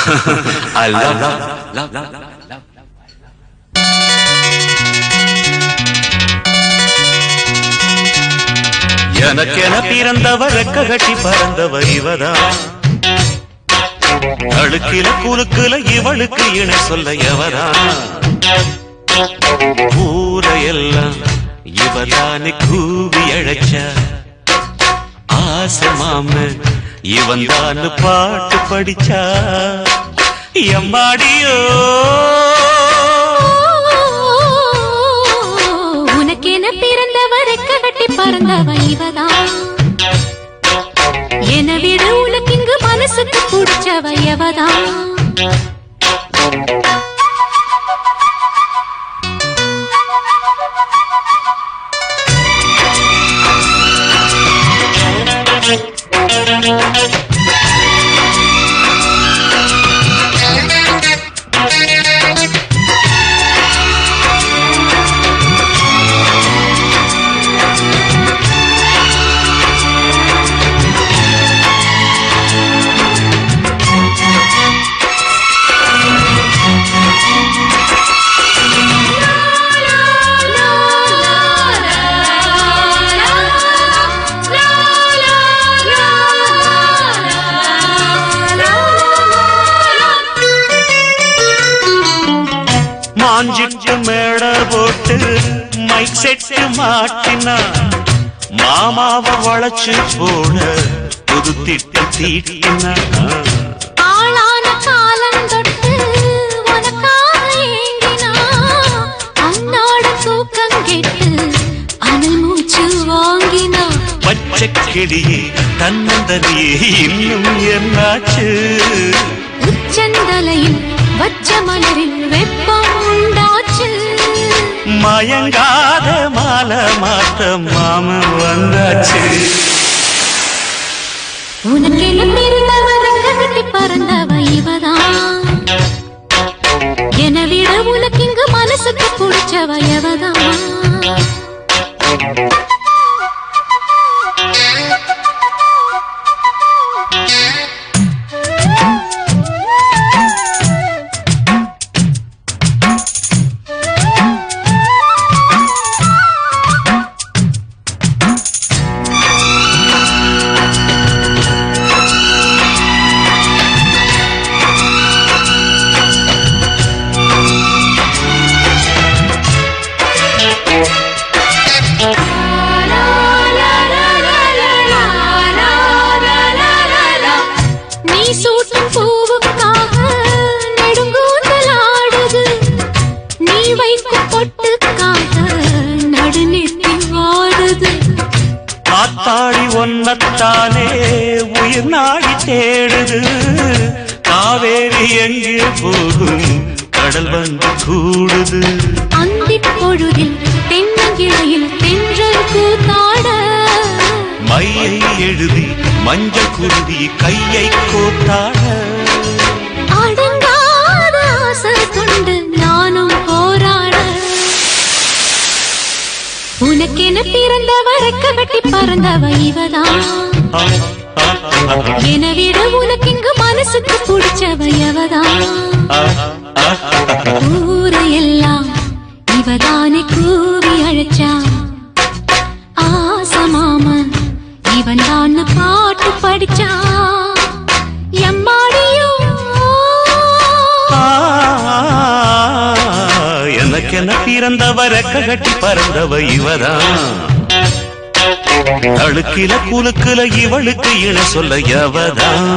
I love. எனக்கென பிறந்தவ ரெக்க கட்டி பறந்தவ இவதான். அழுக்கில குறுக்குல இவளுக்கு இணை சொல்ல எவதான். ஊரையெல்லாம் இவதானே கூவி அழைச்ச ஆசை மாம இவன் தான் பாட்டு படிச்சா. எம்மாடியோ உனக்கென பிறந்தவ ரெக்க கட்டி பறந்தவ இவதான். என விட உனக்கு இங்கு மனசுக்கு பிடிச்சவ எவதான். மாஞ்சிட்டு மேட போட்டு மைக் செட்டு மாட்டினா மாமாவ வளைச்சு போட புது திட்டு தீட்டினா. ஆளான காலம் தொட்டு உனக்காக ஏங்கினா அன்னாட தூக்கம் கெட்டு அனல் மூச்சு வாங்கினா. பச்சை கிளியே தன்னந்தனியே இன்னும் என்னாச்சு. உச்சந்தலையில் வச்ச மலரில் வெப்பம் உண்டாச்சு. மயங்காத மாலை மாத்த மாமன் வந்தாச்சு. உனக்கென பிறந்தவ ரெக்க கட்டி பறந்தவ இவதான். என விட உனக்கு இங்கு மனசுக்கு பிடிச்சவ எவதான். நீ சூட்டும் பூவுக்காக நெடுங்கூந்தலாடுது. நீ வைக்கும் பொட்டுக்காக நடுநெத்தில் வாடுது. காத்தாடி ஒன்னத்தானே உயிர் நாடி தேடுது. காவேரி எங்கே போகும் கடல் வந்து கூடுது. அந்திப் பொழுதில் தென்னங்கிளையில் தென்றல் கூத்தாட மையை எழுதி மஞ்சள் குருதி கையை கோத்தாட. அடங்காத ஆசை கொண்டு நானும் போராட. உனக்கென பிறந்தவ ரெக்க கட்டி பறந்தவ இவதான். என விட உனக்கு இங்கு மனசுக்கு பிடிச்சவ எவதான். ஊரையெல்லாம் இவதானே கூவி அழைச்சா ஆசை மாமன் இவன் தான் பாட்டு படிச்சா. எம்மாடியோ எனக்கென பிறந்தவ ரெக்க கட்டி பறந்தவ இவதான். அழுக்கில குலுக்குல இவளுக்கு இணை சொல்ல எவதான்.